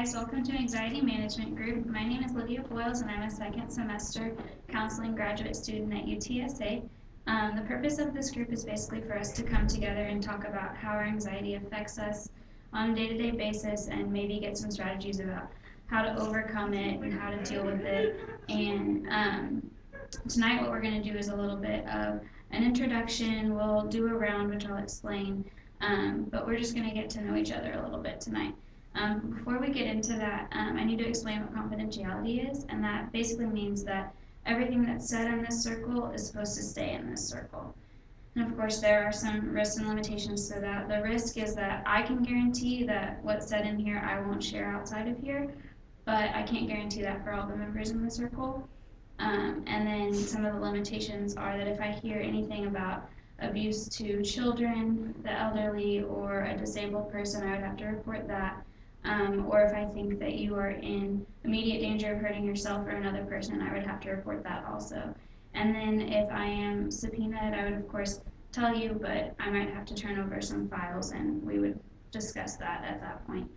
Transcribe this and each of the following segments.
guys, welcome to Anxiety Management Group. My name is Lydia Boyles and I'm a second semester counseling graduate student at UTSA. The purpose of this group is basically for us to come together and talk about how our anxiety affects us on a day-to-day basis and maybe get some strategies about how to overcome it and how to deal with it. And tonight what we're going to do is a little bit of an introduction. We'll do a round, which I'll explain, but we're just going to get to know each other a little bit tonight. Before we get into that, I need to explain what confidentiality is, and that basically means that everything that's said in this circle is supposed to stay in this circle. And of course, there are some risks and limitations to that. The risk is that I can guarantee that what's said in here I won't share outside of here, but I can't guarantee that for all the members in the circle. And then some of the limitations are that if I hear anything about abuse to children, the elderly, or a disabled person, I would have to report that. Or if I think that you are in immediate danger of hurting yourself or another person, I would have to report that also. And then if I am subpoenaed, I would of course tell you, but I might have to turn over some files and we would discuss that at that point.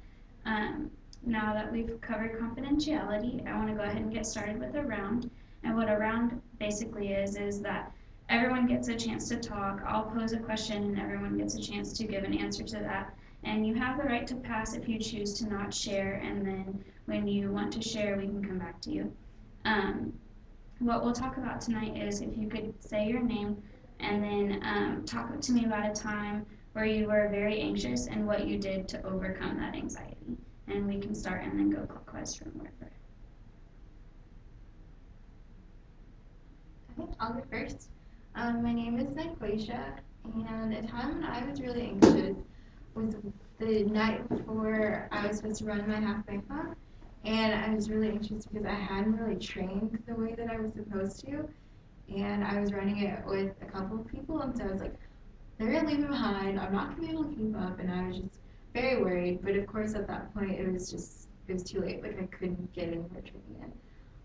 Now that we've covered confidentiality, I want to go ahead and get started with a round. And what a round basically is that everyone gets a chance to talk. I'll pose a question and everyone gets a chance to give an answer to that. And you have the right to pass if you choose to not share, and then when you want to share, we can come back to you. What we'll talk about tonight is if you could say your name and then talk to me about a time where you were very anxious and what you did to overcome that anxiety. And we can start and then go clockwise from wherever. Okay, I'll go first. My name is Nyquasia, and a time when I was really anxious was the night before I was supposed to run my half marathon, and I was really anxious because I hadn't really trained the way that I was supposed to, and I was running it with a couple of people, and so I was like, they're going to leave me behind, I'm not going to be able to keep up, and I was just very worried, but of course at that point it was too late, like I couldn't get any more training in.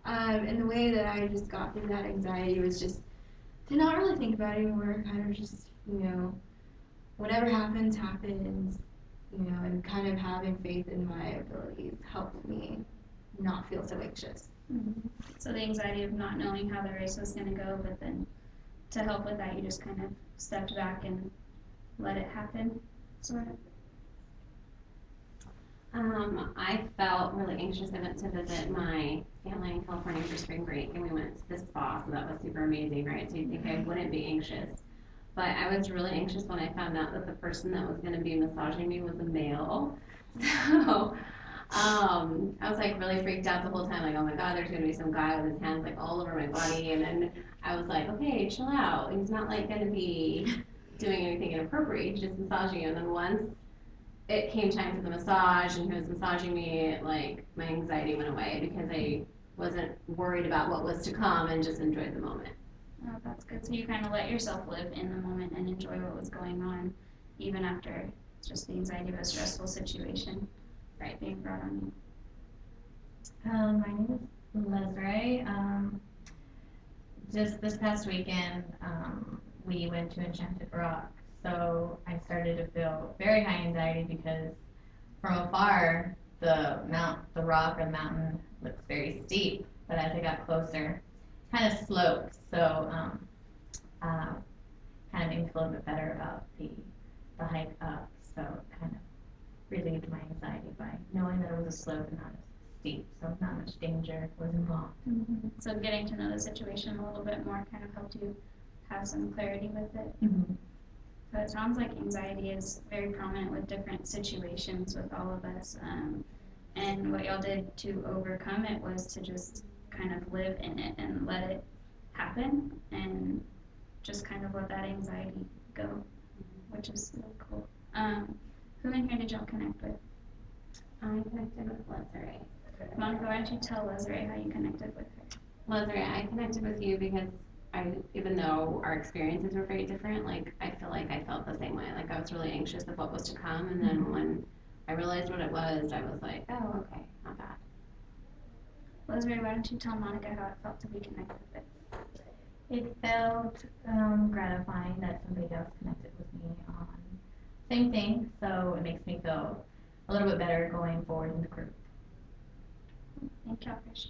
And the way that I just got through that anxiety was just to not really think about it anymore, kind of just, whatever happens, happens, and kind of having faith in my abilities helped me not feel so anxious. Mm-hmm. So the anxiety of not knowing how the race was going to go, but then to help with that, you just kind of stepped back and let it happen, sort of. I felt really anxious. I went to visit my family in California for spring break, and we went to this spa, so that was super amazing, right? So you'd think I wouldn't be anxious. But I was really anxious when I found out that the person that was going to be massaging me was a male. So I was like really freaked out the whole time, like, oh my God, there's going to be some guy with his hands like all over my body. And then I was like, okay, chill out. He's not like going to be doing anything inappropriate. He's just massaging you. And then once it came time for the massage and he was massaging me, like my anxiety went away because I wasn't worried about what was to come and just enjoyed the moment. Oh, that's good. So you kind of let yourself live in the moment and enjoy what was going on, even after just the anxiety of a stressful situation, right, being brought on you. My name is Leslie. Just this past weekend, we went to Enchanted Rock. So I started to feel very high anxiety because from afar, the rock or the mountain looks very steep, but as I got closer, kind of sloped. So kind of made me feel a bit better about the hike up. So kind of relieved my anxiety by knowing that it was a slope and not as steep, so not much danger was involved. Mm-hmm. So getting to know the situation a little bit more kind of helped you have some clarity with it. Mm-hmm. So it sounds like anxiety is very prominent with different situations with all of us. And what y'all did to overcome it was to just kind of live in it and let it happen and just kind of let that anxiety go, which is really cool. Who in here did y'all connect with? I connected with Leslie. Monica, why don't you tell Leslie how you connected with her? Leslie, I connected with you because even though our experiences were very different, like I feel like I felt the same way. Like I was really anxious of what was to come, and then when I realized what it was, I was like, oh, okay, not bad. Leslie, why don't you tell Monica how it felt to be connected with it? It felt gratifying that somebody else connected with me on same thing, so it makes me feel a little bit better going forward in the group. catfish.